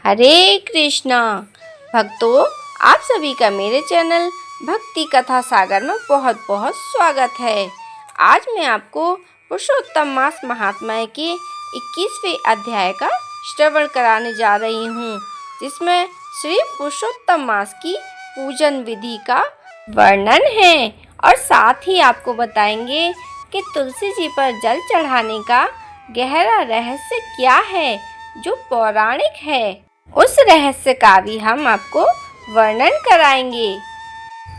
हरे कृष्णा भक्तों, आप सभी का मेरे चैनल भक्ति कथा सागर में बहुत बहुत स्वागत है। आज मैं आपको पुरुषोत्तम मास महात्म्य के 21वें अध्याय का श्रवण कराने जा रही हूँ, जिसमें श्री पुरुषोत्तम मास की पूजन विधि का वर्णन है और साथ ही आपको बताएंगे कि तुलसी जी पर जल चढ़ाने का गहरा रहस्य क्या है जो पौराणिक है। उस रहस्य का भी हम आपको वर्णन कराएंगे।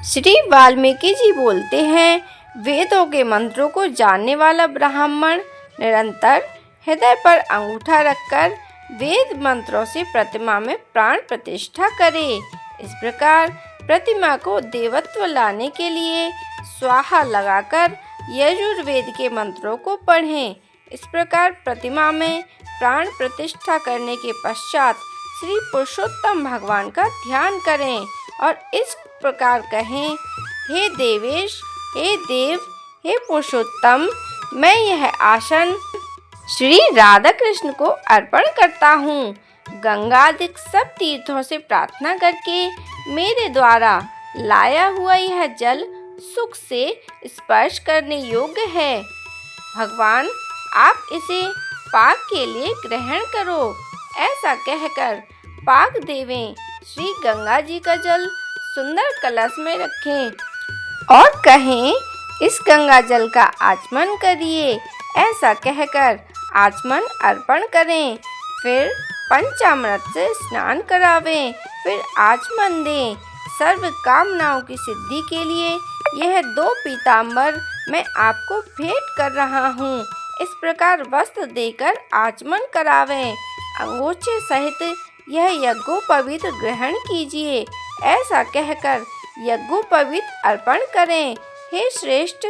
श्री वाल्मीकि जी बोलते हैं, वेदों के मंत्रों को जानने वाला ब्राह्मण निरंतर हृदय पर अंगूठा रखकर वेद मंत्रों से प्रतिमा में प्राण प्रतिष्ठा करे। इस प्रकार प्रतिमा को देवत्व लाने के लिए स्वाहा लगाकर यजुर्वेद के मंत्रों को पढ़ें। इस प्रकार प्रतिमा में प्राण प्रतिष्ठा करने के पश्चात श्री पुरुषोत्तम भगवान का ध्यान करें और इस प्रकार कहें, हे देवेश, हे देव, हे पुरुषोत्तम, मैं यह आसन श्री राधा कृष्ण को अर्पण करता हूँ। गंगादिक सब तीर्थों से प्रार्थना करके मेरे द्वारा लाया हुआ यह जल सुख से स्पर्श करने योग्य है। भगवान, आप इसे पाक के लिए ग्रहण करो। ऐसा कहकर पाक देवें श्री गंगा जी का जल सुंदर कलश में रखें और कहें, इस गंगा जल का आचमन करिए। ऐसा कहकर आचमन अर्पण करें। फिर पंचामृत से स्नान करावें, फिर आचमन दें। सर्व कामनाओं की सिद्धि के लिए यह 2 पीताम्बर मैं आपको भेंट कर रहा हूँ। इस प्रकार वस्त्र देकर आचमन करावें। अंगोछे सहित यह यज्ञोपवीत ग्रहण कीजिए। ऐसा कहकर यज्ञोपवीत अर्पण करें। हे श्रेष्ठ,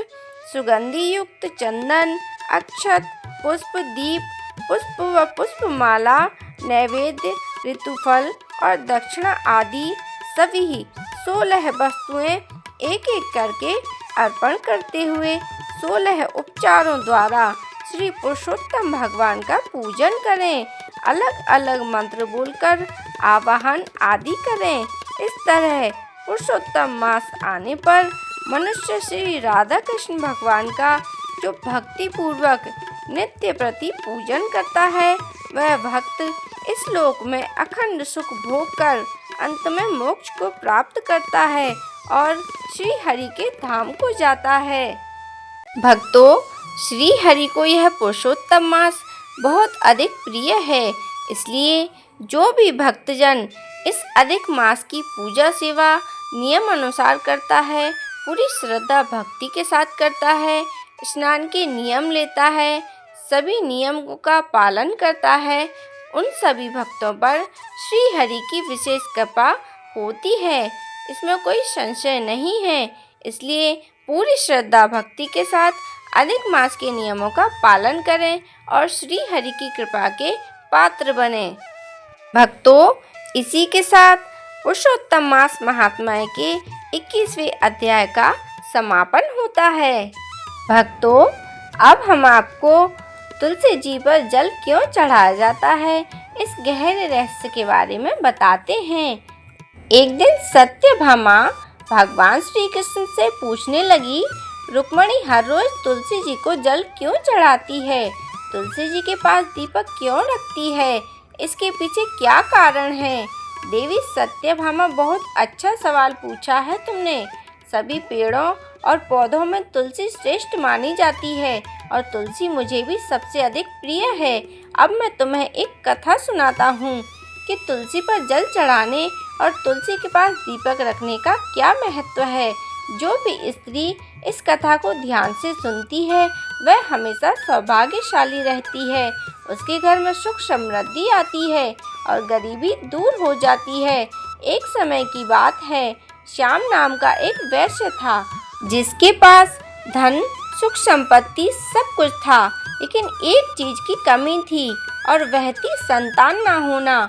सुगंधि युक्त चंदन, अक्षत, पुष्प, दीप, पुष्प व पुष्पमाला, नैवेद्य, ऋतुफल और दक्षिणा आदि सभी 16 वस्तुएं एक एक करके अर्पण करते हुए 16 उपचारों द्वारा श्री पुरुषोत्तम भगवान का पूजन करें। अलग अलग मंत्र बोलकर आवाहन आदि करें। इस तरह पुरुषोत्तम मास आने पर मनुष्य श्री राधा कृष्ण भगवान का जो भक्ति पूर्वक नित्य प्रति पूजन करता है, वह भक्त इस लोक में अखंड सुख भोग कर अंत में मोक्ष को प्राप्त करता है और श्री हरि के धाम को जाता है। भक्तों, श्री हरि को यह पुरुषोत्तम मास बहुत अधिक प्रिय है। इसलिए जो भी भक्तजन इस अधिक मास की पूजा सेवा नियम अनुसार करता है, पूरी श्रद्धा भक्ति के साथ करता है, स्नान के नियम लेता है, सभी नियमों का पालन करता है, उन सभी भक्तों पर श्री हरि की विशेष कृपा होती है। इसमें कोई संशय नहीं है। इसलिए पूरी श्रद्धा भक्ति के साथ अधिक मास के नियमों का पालन करें और श्री हरि की कृपा के पात्र बने। भक्तों, इसी के साथ पुरुषोत्तम मास महात्म्य के 21वें अध्याय का समापन होता है। भक्तों, अब हम आपको तुलसी जी पर जल क्यों चढ़ाया जाता है, इस गहरे रहस्य के बारे में बताते हैं। एक दिन सत्यभामा भगवान श्री कृष्ण से पूछने लगी, रुक्मणी हर रोज तुलसी जी को जल क्यों चढ़ाती है? तुलसी जी के पास दीपक क्यों रखती है? इसके पीछे क्या कारण है? देवी सत्यभामा, बहुत अच्छा सवाल पूछा है तुमने। सभी पेड़ों और पौधों में तुलसी श्रेष्ठ मानी जाती है और तुलसी मुझे भी सबसे अधिक प्रिय है। अब मैं तुम्हें एक कथा सुनाता हूँ कि तुलसी पर जल चढ़ाने और तुलसी के पास दीपक रखने का क्या महत्व है। जो भी स्त्री इस कथा को ध्यान से सुनती है, वह हमेशा सौभाग्यशाली रहती है। उसके घर में सुख समृद्धि आती है और गरीबी दूर हो जाती है। एक समय की बात है, श्याम नाम का एक वैश्य था, जिसके पास धन, सुख, संपत्ति सब कुछ था, लेकिन एक चीज की कमी थी और वह थी संतान ना होना।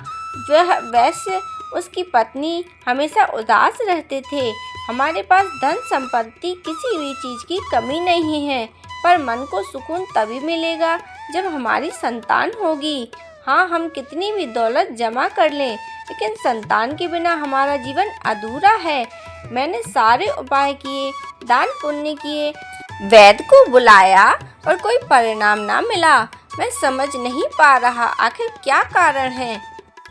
वह वैश्य, उसकी पत्नी हमेशा उदास रहते थे। हमारे पास धन संपत्ति किसी भी चीज की कमी नहीं है, पर मन को सुकून तभी मिलेगा जब हमारी संतान होगी। हाँ, हम कितनी भी दौलत जमा कर लें, लेकिन संतान के बिना हमारा जीवन अधूरा है। मैंने सारे उपाय किए, दान पुण्य किए, वैद्य को बुलाया और कोई परिणाम ना मिला। मैं समझ नहीं पा रहा आखिर क्या कारण है।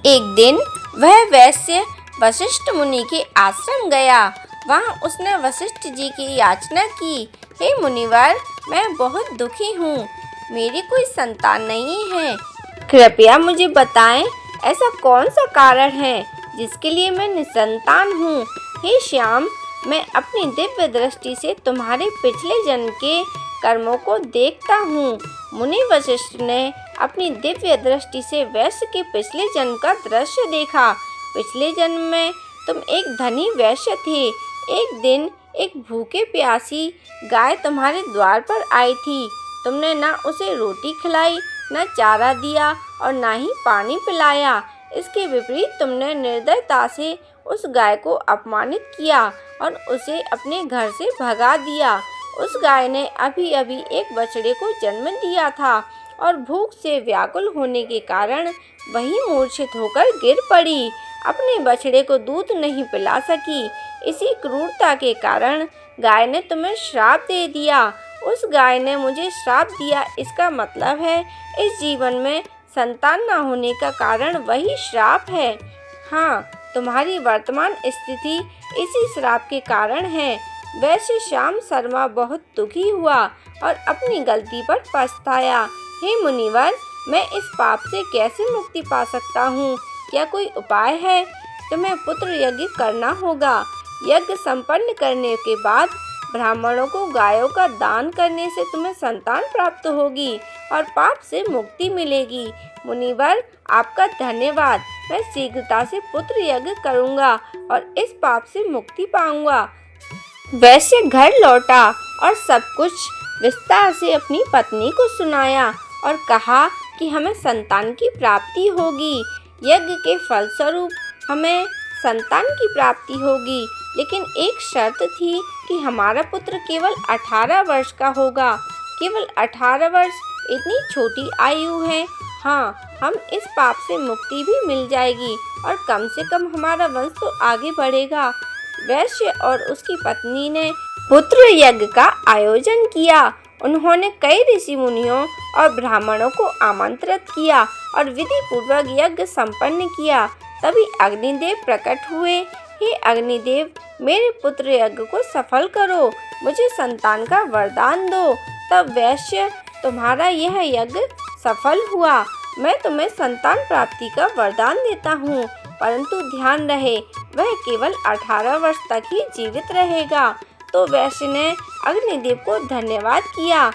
एक दिन वह वैश्य वशिष्ठ मुनि के आश्रम गया। वहाँ उसने वशिष्ठ जी की याचना की, हे मुनिवर, मैं बहुत दुखी हूँ, मेरी कोई संतान नहीं है। कृपया मुझे बताएं, ऐसा कौन सा कारण है जिसके लिए मैं निसंतान हूँ। हे श्याम, मैं अपनी दिव्य दृष्टि से तुम्हारे पिछले जन्म के कर्मों को देखता हूँ। मुनि वशिष्ठ ने अपनी दिव्य दृष्टि से वैश्य के पिछले जन्म का दृश्य देखा। पिछले जन्म में तुम एक धनी वैश्य थे। एक दिन एक भूखे प्यासी गाय तुम्हारे द्वार पर आई थी। तुमने ना उसे रोटी खिलाई, न चारा दिया और ना ही पानी पिलाया। इसके विपरीत तुमने निर्दयता से उस गाय को अपमानित किया और उसे अपने घर से भगा दिया। उस गाय ने अभी अभी एक बछड़े को जन्म दिया था और भूख से व्याकुल होने के कारण वही मूर्छित होकर गिर पड़ी। अपने बछड़े को दूध नहीं पिला सकी। इसी क्रूरता के कारण गाय ने तुम्हें श्राप दे दिया। उस गाय ने मुझे श्राप दिया, इसका मतलब है इस जीवन में संतान न होने का कारण वही श्राप है। हाँ, तुम्हारी वर्तमान स्थिति इसी श्राप के कारण है। वैश्य श्याम शर्मा बहुत दुखी हुआ और अपनी गलती पर पछताया। हे मुनिवर, मैं इस पाप से कैसे मुक्ति पा सकता हूँ? क्या कोई उपाय है? तुम्हें पुत्र यज्ञ करना होगा। यज्ञ संपन्न करने के बाद ब्राह्मणों को गायों का दान करने से तुम्हें संतान प्राप्त होगी और पाप से मुक्ति मिलेगी। मुनिवर, आपका धन्यवाद। मैं शीघ्रता से पुत्र यज्ञ करूँगा और इस पाप से मुक्ति पाऊंगा। वैश्य घर लौटा और सब कुछ विस्तार से अपनी पत्नी को सुनाया और कहा कि हमें संतान की प्राप्ति होगी। यज्ञ के फलस्वरूप हमें संतान की प्राप्ति होगी, लेकिन एक शर्त थी कि हमारा पुत्र केवल 18 वर्ष का होगा। केवल 18 वर्ष इतनी छोटी आयु है। हाँ, हम इस पाप से मुक्ति भी मिल जाएगी और कम से कम हमारा वंश तो आगे बढ़ेगा। वैश्य और उसकी पत्नी ने पुत्र यज्ञ का आयोजन किया। उन्होंने कई ऋषि मुनियों और ब्राह्मणों को आमंत्रित किया और विधि पूर्वक यज्ञ संपन्न किया। तभी अग्निदेव प्रकट हुए। हे अग्निदेव, मेरे पुत्र यज्ञ को सफल करो, मुझे संतान का वरदान दो। तब वैश्य, तुम्हारा यह यज्ञ सफल हुआ। मैं तुम्हें संतान प्राप्ति का वरदान देता हूँ, परंतु ध्यान रहे वह केवल 18 वर्ष तक ही जीवित रहेगा। तो वैश्य ने अग्निदेव को धन्यवाद किया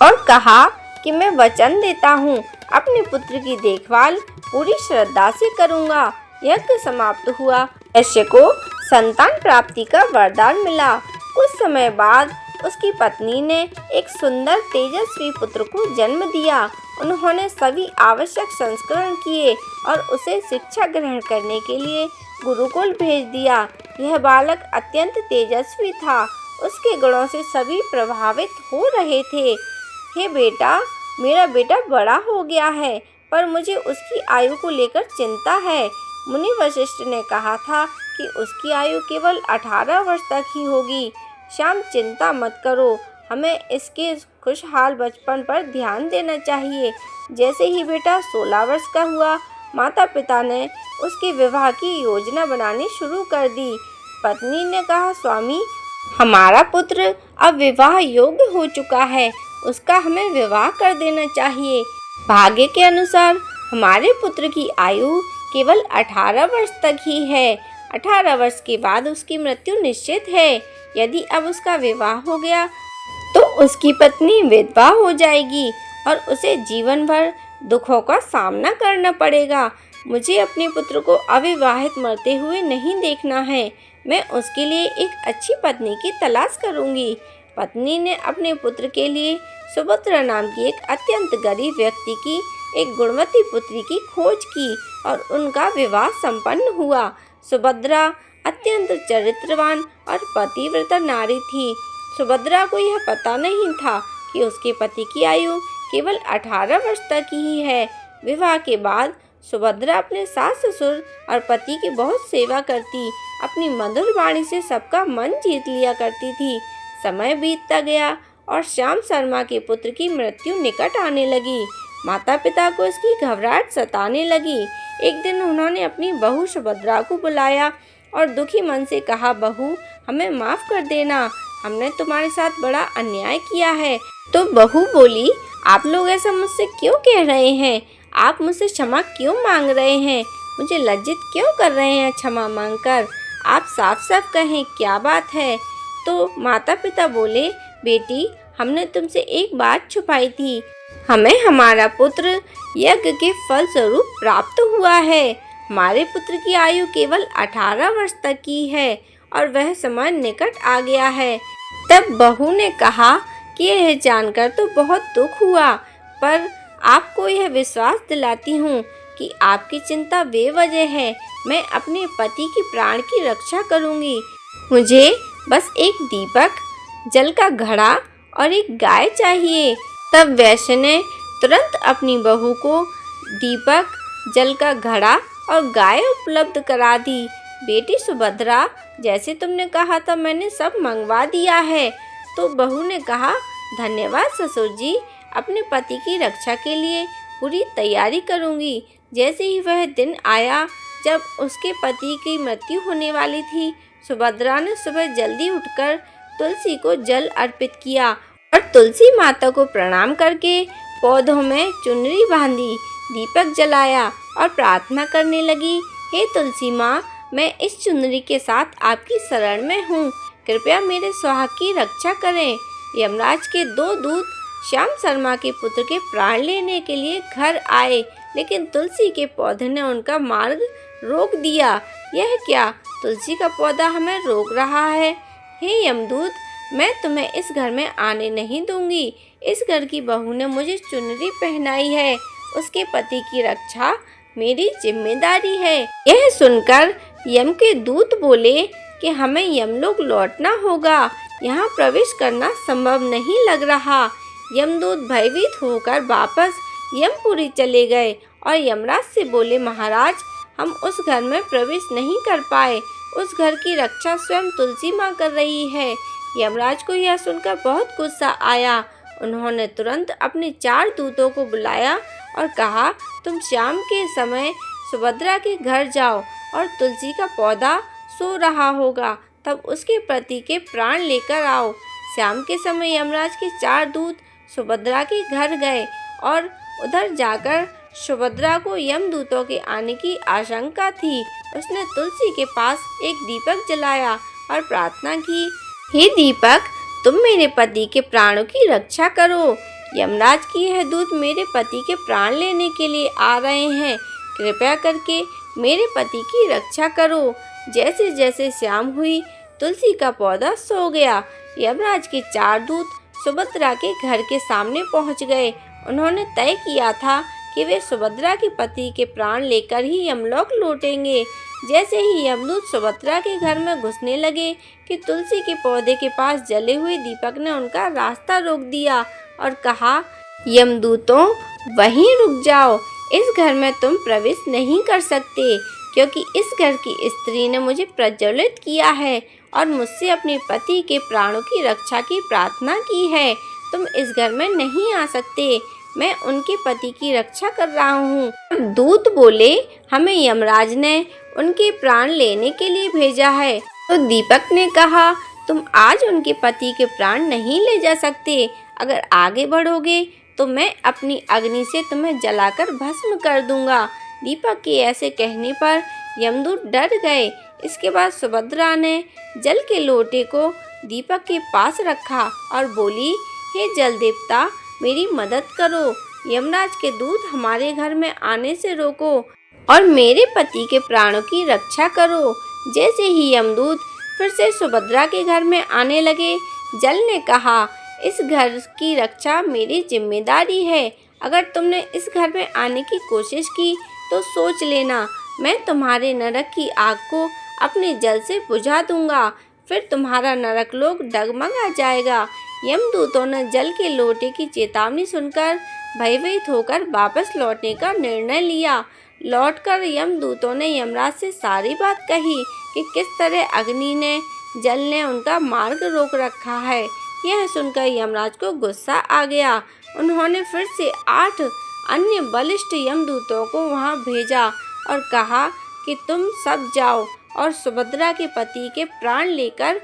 और कहा कि मैं वचन देता हूँ, अपने पुत्र की देखभाल पूरी श्रद्धा से करूँगा। यज्ञ समाप्त हुआ। वैश्य को संतान प्राप्ति का वरदान मिला। कुछ समय बाद उसकी पत्नी ने एक सुंदर तेजस्वी पुत्र को जन्म दिया। उन्होंने सभी आवश्यक संस्करण किए और उसे शिक्षा ग्रहण करने के लिए गुरुकुल भेज दिया। यह बालक अत्यंत तेजस्वी था। उसके गुणों से सभी प्रभावित हो रहे थे। हे बेटा, मेरा बेटा बड़ा हो गया है, पर मुझे उसकी आयु को लेकर चिंता है। मुनि वशिष्ठ ने कहा था कि उसकी आयु केवल 18 वर्ष तक ही होगी। श्याम, चिंता मत करो, हमें इसके खुशहाल बचपन पर ध्यान देना चाहिए। जैसे ही बेटा 16 वर्ष का हुआ, माता पिता ने उसके विवाह की योजना बनानी शुरू कर दी। पत्नी ने कहा, स्वामी, हमारा पुत्र अब विवाह योग्य हो चुका है, उसका हमें विवाह कर देना चाहिए। भाग्य के अनुसार हमारे पुत्र की आयु केवल 18 वर्ष तक ही है। 18 वर्ष के बाद उसकी मृत्यु निश्चित है। यदि अब उसका विवाह हो गया तो उसकी पत्नी विधवा हो जाएगी और उसे जीवन भर दुखों का सामना करना पड़ेगा। मुझे अपने पुत्र को अविवाहित मरते हुए नहीं देखना है। मैं उसके लिए एक अच्छी पत्नी की तलाश करूंगी। पत्नी ने अपने पुत्र के लिए सुभद्रा नाम की एक अत्यंत गरीब व्यक्ति की एक गुणवती पुत्री की खोज की और उनका विवाह संपन्न हुआ। सुभद्रा अत्यंत चरित्रवान और पतिव्रता नारी थी। सुभद्रा को यह पता नहीं था कि उसके पति की आयु केवल 18 वर्ष तक ही है। विवाह के बाद सुभद्रा अपने सास ससुर और पति की बहुत सेवा करती, अपनी मधुर वाणी से सबका मन जीत लिया करती थी। समय बीतता गया और श्याम शर्मा के पुत्र की मृत्यु निकट आने लगी। माता पिता को इसकी घबराहट सताने लगी। एक दिन उन्होंने अपनी बहू सुभद्रा को बुलाया और दुखी मन से कहा, बहू, हमें माफ कर देना, हमने तुम्हारे साथ बड़ा अन्याय किया है। तो बहू बोली, आप लोग ऐसा मुझसे क्यों कह रहे हैं? आप मुझसे क्षमा क्यों मांग रहे हैं? मुझे लज्जित क्यों कर रहे हैं क्षमा मांगकर? आप साफ साफ कहें, क्या बात है? तो माता पिता बोले, बेटी, हमने तुमसे एक बात छुपाई थी। हमें हमारा पुत्र यज्ञ के फल स्वरूप प्राप्त हुआ है। हमारे पुत्र की आयु केवल 18 वर्ष तक की है और वह समय निकट आ गया है। तब बहू ने कहा कि यह जानकर तो बहुत दुख हुआ, पर आपको यह विश्वास दिलाती हूँ कि आपकी चिंता बेवजह है। मैं अपने पति की प्राण की रक्षा करूँगी। मुझे बस एक दीपक, जल का घड़ा और एक गाय चाहिए। तब वैश्य ने तुरंत अपनी बहू को दीपक, जल का घड़ा और गाय उपलब्ध करा दी। बेटी सुभद्रा, जैसे तुमने कहा था मैंने सब मंगवा दिया है। तो बहू ने कहा, धन्यवाद ससुर जी, अपने पति की रक्षा के लिए पूरी तैयारी करूंगी। जैसे ही वह दिन आया जब उसके पति की मृत्यु होने वाली थी, सुभद्रा ने सुबह जल्दी उठकर तुलसी को जल अर्पित किया और तुलसी माता को प्रणाम करके पौधों में चुनरी बांधी, दीपक जलाया और प्रार्थना करने लगी, हे तुलसी माँ, मैं इस चुनरी के साथ आपकी शरण में हूँ, कृपया मेरे सुहाग की रक्षा करें। यमराज के 2 दूत श्याम शर्मा के पुत्र के प्राण लेने के लिए घर आए, लेकिन तुलसी के पौधे ने उनका मार्ग रोक दिया। यह क्या, तुलसी का पौधा हमें रोक रहा है? हे यमदूत, मैं तुम्हें इस घर में आने नहीं दूंगी। इस घर की बहू ने मुझे चुनरी पहनाई है, उसके पति की रक्षा मेरी जिम्मेदारी है। यह सुनकर यम के दूत बोले कि हमें यमलोक लौटना होगा, यहाँ प्रवेश करना संभव नहीं लग रहा। यमदूत भयभीत होकर वापस यमपुरी चले गए और यमराज से बोले, महाराज, हम उस घर में प्रवेश नहीं कर पाए, उस घर की रक्षा स्वयं तुलसी माँ कर रही है। यमराज को यह सुनकर बहुत गुस्सा आया। उन्होंने तुरंत अपने 4 दूतों को बुलाया और कहा, तुम शाम के समय सुभद्रा के घर जाओ और तुलसी का पौधा सो रहा होगा, तब उसके पति के प्राण लेकर आओ। शाम के समय यमराज के 4 दूत सुभद्रा के घर गए और उधर जाकर सुभद्रा को यमदूतों के आने की आशंका थी। उसने तुलसी के पास एक दीपक जलाया और प्रार्थना की, हे दीपक, तुम मेरे पति के प्राणों की रक्षा करो। यमराज की यह दूत मेरे पति के प्राण लेने के लिए आ रहे हैं, कृपया करके मेरे पति की रक्षा करो। जैसे जैसे शाम हुई, तुलसी का पौधा सो गया। यमराज के 4 दूत सुभद्रा के घर के सामने पहुंच गए। उन्होंने तय किया था कि वे सुभद्रा के पति के प्राण लेकर ही यमलोक लौटेंगे। जैसे ही यमदूत सुभद्रा के घर में घुसने लगे कि तुलसी के पौधे के पास जले हुए दीपक ने उनका रास्ता रोक दिया और कहा, यमदूतों, वहीं रुक जाओ, इस घर में तुम प्रवेश नहीं कर सकते, क्योंकि इस घर की स्त्री ने मुझे प्रज्वलित किया है और मुझसे अपने पति के प्राणों की रक्षा की प्रार्थना की है। तुम इस घर में नहीं आ सकते, मैं उनके पति की रक्षा कर रहा हूँ। दूत बोले, हमें यमराज ने उनके प्राण लेने के लिए भेजा है। तो दीपक ने कहा, तुम आज उनके पति के प्राण नहीं ले जा सकते। अगर आगे बढ़ोगे तो मैं अपनी अग्नि से तुम्हें जलाकर भस्म कर दूंगा। दीपक के ऐसे कहने पर यमदूत डर गए। इसके बाद सुभद्रा ने जल के लोटे को दीपक के पास रखा और बोली, हे जल देवता, मेरी मदद करो। यमराज के दूत हमारे घर में आने से रोको और मेरे पति के प्राणों की रक्षा करो। जैसे ही यमदूत फिर से सुभद्रा के घर में आने लगे, जल ने कहा, इस घर की रक्षा मेरी जिम्मेदारी है। अगर तुमने इस घर में आने की कोशिश की तो सोच लेना, मैं तुम्हारे नरक की आग को अपने जल से बुझा दूंगा, फिर तुम्हारा नरक लोक डगमगा जाएगा। यमदूतों ने जल के लोटे की चेतावनी सुनकर भयभीत होकर वापस लौटने का निर्णय लिया। लौटकर यमदूतों ने यमराज से सारी बात कही कि किस तरह अग्नि ने जल ने उनका मार्ग रोक रखा है। यह सुनकर यमराज को गुस्सा आ गया। उन्होंने फिर से 8 अन्य बलिष्ठ यमदूतों को वहां भेजा और कहा कि तुम सब जाओ और सुभद्रा के पति के प्राण लेकर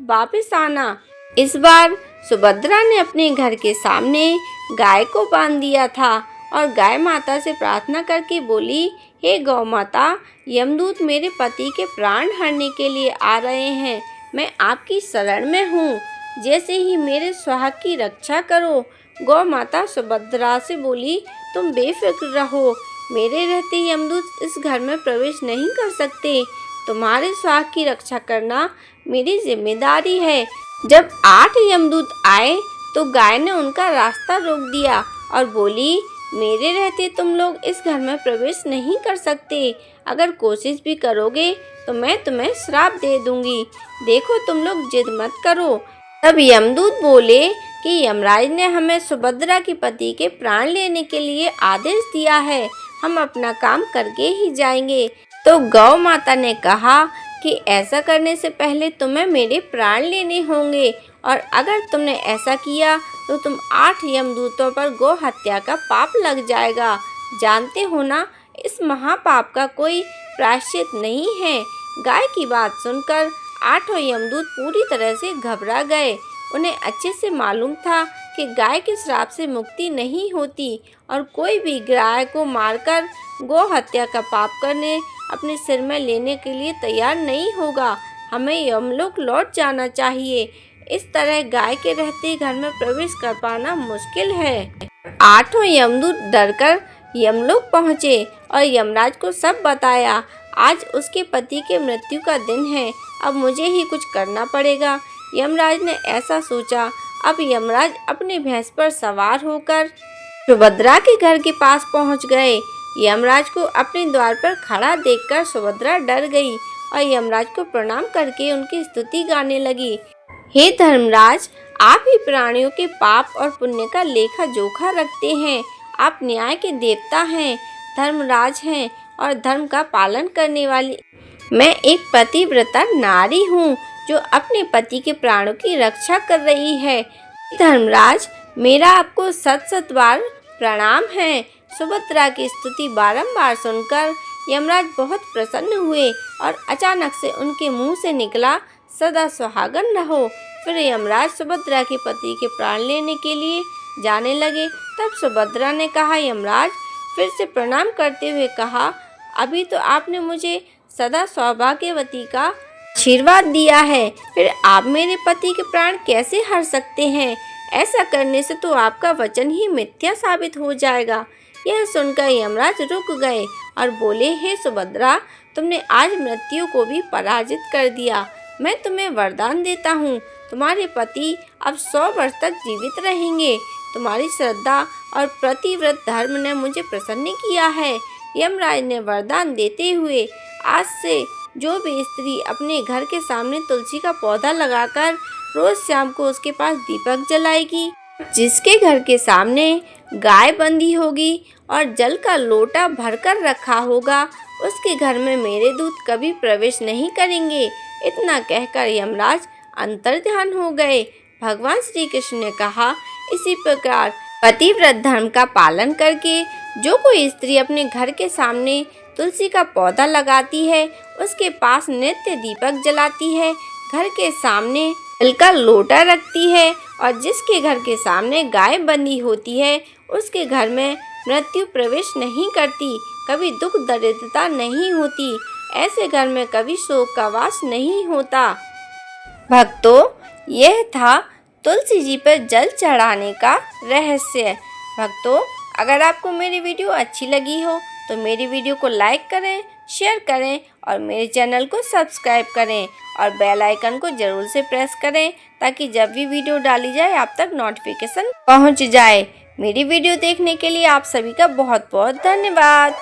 वापस आना। इस बार सुभद्रा ने अपने घर के सामने गाय को बांध दिया था और गाय माता से प्रार्थना करके बोली, हे गौ माता, यमदूत मेरे पति के प्राण हरने के लिए आ रहे हैं। मैं आपकी शरण में हूँ। जैसे ही मेरे सुहाग की रक्षा करो। गौ माता सुभद्रा से बोली, तुम बेफिक्र रहो। मेरे रहते यमदूत इस घर में प्रवेश नहीं कर सकते। तुम्हारे सुहाग की रक्षा करना मेरी जिम्मेदारी है। जब 8 यमदूत आए तो गाय ने उनका रास्ता रोक दिया और बोली, मेरे रहते तुम लोग इस घर में प्रवेश नहीं कर सकते। अगर कोशिश भी करोगे तो मैं तुम्हें श्राप दे दूंगी। देखो तुम लोग जिद मत करो। तब यमदूत बोले कि यमराज ने हमें सुभद्रा के पति के प्राण लेने के लिए आदेश दिया है। हम अपना काम करके ही जाएंगे। तो गौ माता ने कहा कि ऐसा करने से पहले तुम्हें मेरे प्राण लेने होंगे और अगर तुमने ऐसा किया तो तुम 8 यमदूतों पर गौ हत्या का पाप लग जाएगा। जानते हो ना, इस महापाप का कोई प्रायश्चित नहीं है। गाय की बात सुनकर 8 यमदूत पूरी तरह से घबरा गए। उन्हें अच्छे से मालूम था कि गाय के श्राप से मुक्ति नहीं होती और कोई भी गाय को मारकर गौ हत्या का पाप करने अपने सिर में लेने के लिए तैयार नहीं होगा। हमें यमलोक लौट जाना चाहिए। इस तरह गाय के रहते घर में प्रवेश कर पाना मुश्किल है। 8 यमदूत डरकर यमलोक पहुँचे और यमराज को सब बताया। आज उसके पति के मृत्यु का दिन है। अब मुझे ही कुछ करना पड़ेगा। यमराज ने ऐसा सोचा। अब यमराज अपनी भैंस पर सवार होकर सुभद्रा के घर के पास पहुंच गए। यमराज को अपने द्वार पर खड़ा देखकर सुभद्रा डर गई और यमराज को प्रणाम करके उनकी स्तुति गाने लगी। हे धर्मराज, आप ही प्राणियों के पाप और पुण्य का लेखा जोखा रखते हैं। आप न्याय के देवता हैं, धर्मराज हैं और धर्म का पालन करने वाली मैं एक पतिव्रता नारी हूँ जो अपने पति के प्राणों की रक्षा कर रही है। धर्मराज, मेरा आपको 7 बार प्रणाम है। सुभद्रा की स्तुति बारंबार सुनकर यमराज बहुत प्रसन्न हुए और अचानक से उनके मुंह से निकला, सदा सुहागन रहो। फिर यमराज सुभद्रा के पति के प्राण लेने के लिए जाने लगे। तब सुभद्रा ने कहा, यमराज फिर से प्रणाम करते हुए कहा, अभी तो आपने मुझे सदा सौभाग्यवती का आशीर्वाद दिया है, फिर आप मेरे पति के प्राण कैसे हर सकते हैं? ऐसा करने से तो आपका वचन ही मिथ्या साबित हो जाएगा। यह सुनकर यमराज रुक गए और बोले, हे सुभद्रा, तुमने आज मृत्यु को भी पराजित कर दिया। मैं तुम्हें वरदान देता हूँ, तुम्हारे पति अब 100 वर्ष तक जीवित रहेंगे। तुम्हारी श्रद्धा और प्रतिव्रत धर्म ने मुझे प्रसन्न किया है। यमराज ने वरदान देते हुए आज से जो भी स्त्री अपने घर के सामने तुलसी का पौधा लगाकर रोज शाम को उसके पास दीपक जलाएगी, जिसके घर के सामने गाय बंधी होगी और जल का लोटा भरकर रखा होगा, उसके घर में मेरे दूत कभी प्रवेश नहीं करेंगे। इतना कहकर यमराज अंतर्ध्यान हो गए। भगवान श्री कृष्ण ने कहा, इसी प्रकार पतिव्रत धर्म का पालन करके जो कोई स्त्री अपने घर के सामने तुलसी का पौधा लगाती है, उसके पास नित्य दीपक जलाती है, घर के सामने जल का लोटा रखती है और जिसके घर के सामने गाय बंधी होती है, उसके घर में मृत्यु प्रवेश नहीं करती, कभी दुख दरिद्रता नहीं होती, ऐसे घर में कभी शोक का वास नहीं होता। भक्तों, यह था तुलसी जी पर जल चढ़ाने का रहस्य। भक्तों, अगर आपको मेरी वीडियो अच्छी लगी हो तो मेरी वीडियो को लाइक करें, शेयर करें और मेरे चैनल को सब्सक्राइब करें और बेल आइकन को ज़रूर से प्रेस करें ताकि जब भी वीडियो डाली जाए आप तक नोटिफिकेशन पहुंच जाए। मेरी वीडियो देखने के लिए आप सभी का बहुत बहुत धन्यवाद।